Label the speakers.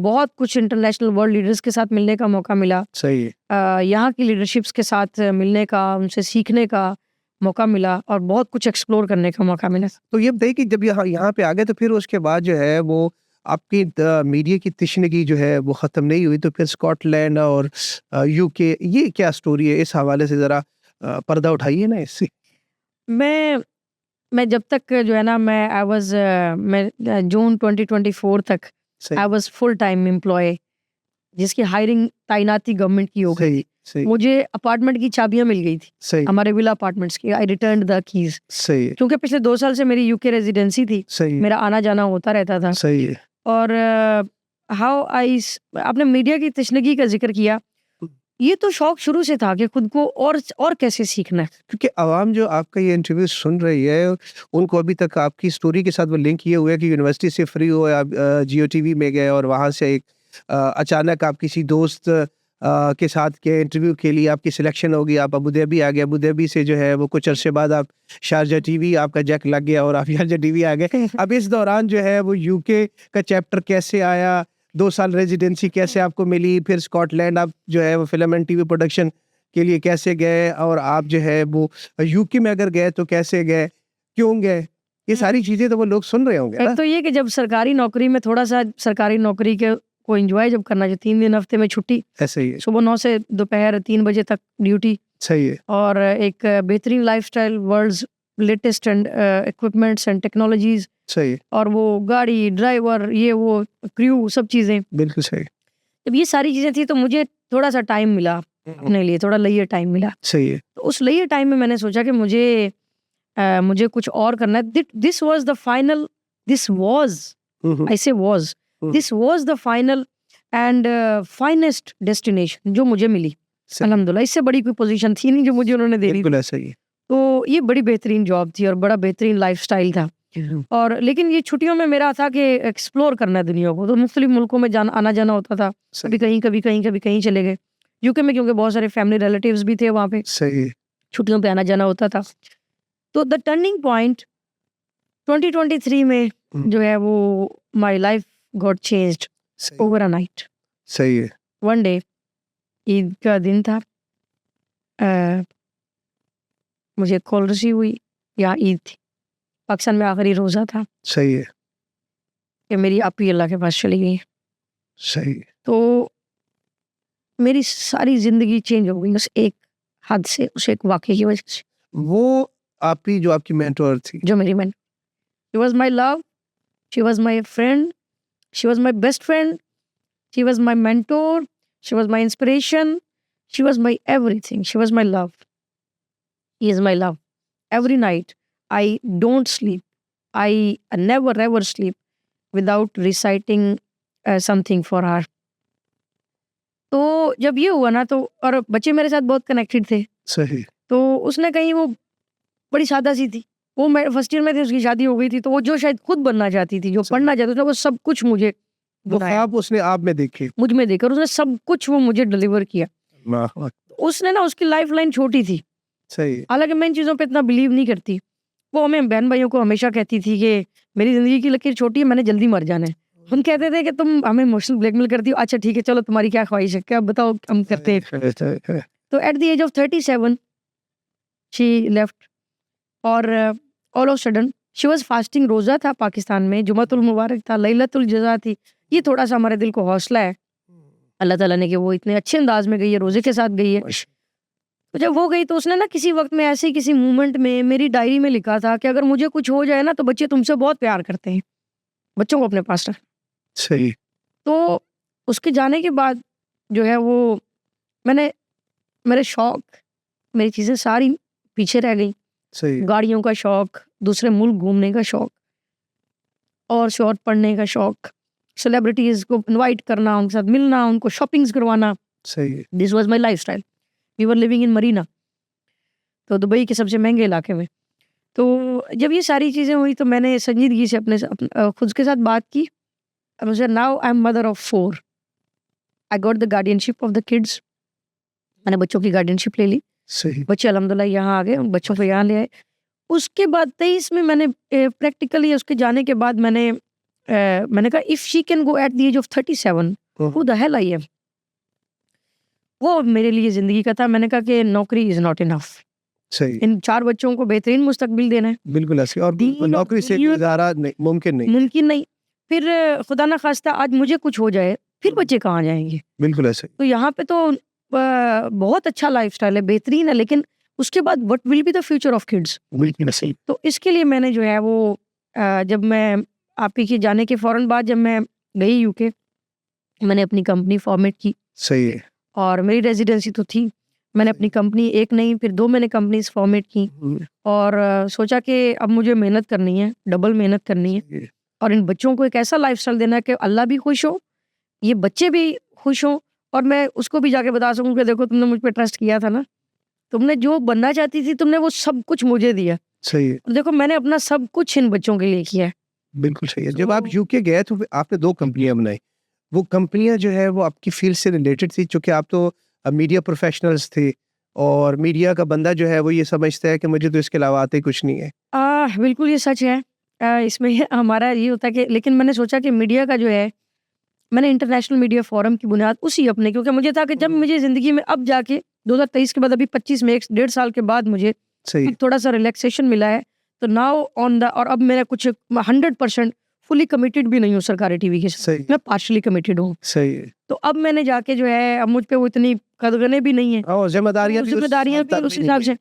Speaker 1: बहुत कुछ international world leaders के साथ मिलने का मौका मिला।
Speaker 2: सही है।
Speaker 1: यहाँ की लीडरशिप्स के साथ मिलने का, उनसे सीखने का मौका मिला और बहुत कुछ एक्सप्लोर करने का मौका मिला।
Speaker 2: तो ये बताइए कि जब यहाँ पे आ गए तो फिर उसके बाद जो है वो आपकी मीडिया की तशनगी जो है वो ख़त्म नहीं हुई, तो फिर स्कॉटलैंड और यूके, ये क्या स्टोरी है? इस हवाले से ज़रा पर्दा उठाइए ना इससे।
Speaker 1: मैं जब तक जो है ना मैं जून 2024 तक
Speaker 2: सही
Speaker 1: I was full time employ, जिसकी हायरिंग तैनाती गवर्नमेंट की हो गई
Speaker 2: सही
Speaker 1: थी।
Speaker 2: सही
Speaker 1: मुझे अपार्टमेंट की चाबियां मिल गई थी,
Speaker 2: सही
Speaker 1: हमारे विला अपार्टमेंट्स की। आई रिटर्न द कीज,
Speaker 2: सही है।
Speaker 1: क्योंकि पिछले 2 साल से मेरी यूके रेजिडेंसी थी,
Speaker 2: सही है।
Speaker 1: मेरा आना जाना होता रहता था।
Speaker 2: सही है।
Speaker 1: और हाउ आई आपने मीडिया की तशनगी का जिक्र किया, ये तो शौक शुरू से था कि खुद को और कैसे सीखना है।
Speaker 2: क्योंकि आवाम जो आपका ये इंटरव्यू सुन रही है, उनको अभी तक आपकी स्टोरी के साथ वो लिंक किए हुए हैं कि यूनिवर्सिटी से फ्री हुए आप जियो टीवी में गए और वहाँ से एक अचानक आप किसी दोस्त के साथ के इंटरव्यू के लिए आपकी सिलेक्शन होगी, आप अबू धाबी आ गए, अबू धाबी से जो है वो कुछ अरसे बाद आप शारजा टीवी, आपका जैक लग गया और आप शारजा टीवी आ गए। अब इस दौरान जो है वो यूके का चैप्टर कैसे आया, 2 साल रेजिडेंसी कैसे आपको मिली, फिर स्कॉटलैंड आप जो है वो फिल्म एंड टीवी प्रोडक्शन के लिए कैसे गए, और आप जो है वो यूके में अगर गए तो कैसे गए, क्यों गए, ये सारी चीजें तो वो लोग सुन रहे होंगे ना।
Speaker 1: एक तो ये कि जब सरकारी नौकरी में थोड़ा सा सरकारी नौकरी के को एंजॉय जब करना चाहिए, 3 दिन हफ्ते में छुट्टी,
Speaker 2: ऐसे ही है।
Speaker 1: सुबह 9 से दोपहर 3 बजे तक ड्यूटी,
Speaker 2: सही है।
Speaker 1: और एक बेहतरीन lifestyle, world's latest and equipments and technologies,
Speaker 2: सही है।
Speaker 1: और वो गाड़ी, ड्राइवर, ये वो क्रू, सब चीज़ें।
Speaker 2: बिल्कुल सही।
Speaker 1: जब ये सारी चीज़ें थी तो मुझे थोड़ा सा टाइम मिला अपने लिए, थोड़ा लेयर टाइम मिला।
Speaker 2: सही है।
Speaker 1: तो उस लेयर टाइम में मैंने सोचा कि मुझे कुछ और करना है। This was the final, this was I say was this was the final and finest destination जो मुझे मिली, अल्हम्दुलिल्लाह। इससे बड़ी कोई पोजीशन थी नहीं जो मुझे उन्होंने दे दी।
Speaker 2: बिल्कुल ऐसा ही है।
Speaker 1: तो ये बड़ी बेहतरीन जॉब थी और बड़ा बेहतरीन लाइफस्टाइल था। और लेकिन ये छुट्टियों में मेरा था कि एक्सप्लोर करना है दुनिया को, तो मुख्तलिफ मुल्कों में आना जाना होता था, कभी कहीं कभी कहीं कभी कहीं चले गए। यूके में क्योंकि बहुत सारे फैमिली रिलेटिव्स भी थे वहाँ पे,
Speaker 2: सही है।
Speaker 1: छुट्टियों पे आना जाना होता था। तो द टर्निंग पॉइंट 2023 में जो है वो माय लाइफ गॉट चेंज्ड
Speaker 2: सही
Speaker 1: ओवर अ नाइट।
Speaker 2: सही है।
Speaker 1: वन डे, ईद का दिन था, मुझे कॉल रिसीव हुई, या ईद थी, पाकिस्तान में आखिरी रोज़ा था,
Speaker 2: सही है।
Speaker 1: कि मेरी आपी अल्लाह के पास चली गई।
Speaker 2: सही है।
Speaker 1: तो मेरी सारी ज़िंदगी चेंज हो गई उस एक हादसे, उस एक वाक़ये की वजह से।
Speaker 2: वो आपकी जो आपकी मेंटोर थी,
Speaker 1: जो मेरी man, she was my love, she was my friend, she was my best friend, she was my mentor, she was my inspiration, she was my everything, she was my love, he is my love. Every night I don't sleep, I never ever sleep without reciting something for her. तो जब ये हुआ ना, तो और बच्चे मेरे साथ बहुत कनेक्टेड थे,
Speaker 2: सही,
Speaker 1: तो उसने कहीं, वो बड़ी सादा सी थी, वो मैं फर्स्ट ईयर में थी, उसकी शादी हो गई थी, तो वो जो शायद खुद बनना चाहती थी, जो
Speaker 2: सही।
Speaker 1: पढ़ना चाहती थी, वो सब कुछ मुझे
Speaker 2: वो
Speaker 1: बनाया,
Speaker 2: ख्वाब उसने आप में देखे।
Speaker 1: मुझ में देखकर उसने सब कुछ वो मुझे डिलीवर किया।
Speaker 2: वाह, वाह,
Speaker 1: उसने ना, उसकी लाइफ लाइन छोटी थी,
Speaker 2: सही है।
Speaker 1: हालांकि मैं इन चीज़ों पे इतना बिलीव नहीं करती। वो हमें बहन भाइयों को हमेशा कहती थी कि मेरी ज़िंदगी की लकीर छोटी है, मैंने जल्दी मर जाना है। हम कहते थे कि तुम हमें इमोशनल ब्लैकमेल करती हो, अच्छा ठीक है, चलो तुम्हारी क्या ख्वाहिश है, क्या बताओ, हम करते हैं। तो at the age of 37 she left, और all of sudden she was fasting. रोज़ा था पाकिस्तान में, जुमातुल मुबारक था, लैलतुल जज़ा थी। ये थोड़ा सा हमारे दिल को हौसला है अल्लाह ताला ने कि वो इतने अच्छे अंदाज में गई है, रोज़े के साथ गई है। तो जब वो गई तो उसने ना किसी वक्त में, ऐसे किसी मोमेंट में मेरी डायरी में लिखा था कि अगर मुझे कुछ हो जाए ना, तो बच्चे तुमसे बहुत प्यार करते हैं, बच्चों को अपने पास रख।
Speaker 2: सही।
Speaker 1: तो उसके जाने के बाद जो है वो मेरे शौक, मेरी चीज़ें सारी पीछे रह गई।
Speaker 2: सही।
Speaker 1: गाड़ियों का शौक, दूसरे मुल्क घूमने का शौक, और शॉर्ट पढ़ने का शौक, सेलिब्रिटीज़ को इनवाइट करना, उनके साथ मिलना, उनको शॉपिंग्स करवाना।
Speaker 2: सही।
Speaker 1: This was my lifestyle. We were living in Marina, तो दुबई के सबसे महंगे इलाके में। तो जब ये सारी चीज़ें हुई तो मैंने संजीदगी से खुद के साथ बात की। मुझे now I am mother of 4, I got the guardianship of the kids. मैंने बच्चों की गार्डियनशिप ले ली,
Speaker 2: सही।
Speaker 1: बच्चे अल्हम्दुलिल्लाह यहाँ आ गए, उन बच्चों को यहाँ ले आए। उसके बाद 23 में मैंने प्रैक्टिकली उसके जाने के बाद मैंने मैंने कहा if she can go at the age of 37 who the hell I am. वो मेरे लिए जिंदगी का था। मैंने कहा कि नौकरी इज नॉट इनफ,
Speaker 2: सही
Speaker 1: इन 4 बच्चों को बेहतरीन मुस्तकबिल देना है,
Speaker 2: बिल्कुल ऐसे और
Speaker 1: दीन और
Speaker 2: नौकरी से
Speaker 1: दुनिया
Speaker 2: गुजारा नहीं, मुमकिन नहीं
Speaker 1: मुमकिन नहीं। फिर खुदा ना खास्ता आज मुझे कुछ हो जाए, फिर बच्चे कहाँ जाएंगे?
Speaker 2: बिल्कुल ऐसे
Speaker 1: तो यहाँ पे तो बहुत अच्छा लाइफस्टाइल है, बेहतरीन है, लेकिन उसके बाद what will be the future of kids?
Speaker 2: बिल्कुल ऐसे
Speaker 1: तो इसके लिए मैंने जो है वो जब मैं आप ही के जाने के फ़ौरन बाद जब मैं गई यूके, मैंने अपनी कंपनी फॉर्मेट की
Speaker 2: सही है
Speaker 1: और मेरी रेजिडेंसी तो थी। मैंने अपनी कंपनी एक नहीं फिर 2 मैंने कंपनीज फॉर्मेट की और सोचा कि अब मुझे मेहनत करनी है, डबल मेहनत करनी है
Speaker 2: सही है।
Speaker 1: और इन बच्चों को एक ऐसा लाइफस्टाइल देना है कि अल्लाह भी खुश हो, ये बच्चे भी खुश हों और मैं उसको भी जाके बता सकूं कि देखो तुमने मुझ पे ट्रस्ट किया था ना, तुमने जो बनना चाहती थी तुमने वो सब कुछ मुझे दिया
Speaker 2: सही है
Speaker 1: और देखो मैंने अपना सब कुछ इन बच्चों के लिए किया है।
Speaker 2: बिल्कुल सही है। जब आप
Speaker 1: तो
Speaker 2: यूके गए तो फिर आपने 2 कंपनियां बनाई। वो कंपनियां जो है वो आपकी फील्ड से रिलेटेड थी, चूंकि आप तो मीडिया प्रोफेशनल्स थे और मीडिया का बंदा जो है वो ये समझता है कि मुझे तो इसके अलावा आते कुछ नहीं है।
Speaker 1: बिल्कुल ये सच है। इसमें हमारा ये होता है कि लेकिन मैंने सोचा कि मीडिया का जो है मैंने इंटरनेशनल मीडिया फोरम की बुनियाद उसी अपने क्योंकि मुझे था कि जब मुझे ज़िंदगी में अब जाके 2023 के बाद अभी 25 में 1.5 साल के बाद मुझे
Speaker 2: सही
Speaker 1: अब थोड़ा सा रिलैक्सेशन मिला है, तो नाउ ऑन द और अब मेरा कुछ 100% फुली कमिटेड भी नहीं हूँ सरकारी टीवी के साथ,
Speaker 2: सही
Speaker 1: मैं पार्शली कमिटेड हूँ।
Speaker 2: सही है
Speaker 1: तो अब मैंने जाके जो है अब मुझ पे वो इतनी कदगने भी नहीं है,
Speaker 2: और जिम्मेदारियां
Speaker 1: तो
Speaker 2: भी उस
Speaker 1: जिम्मेदारियां
Speaker 2: हद तक
Speaker 1: भी उस
Speaker 2: भी
Speaker 1: हिसाब
Speaker 2: नहीं
Speaker 1: से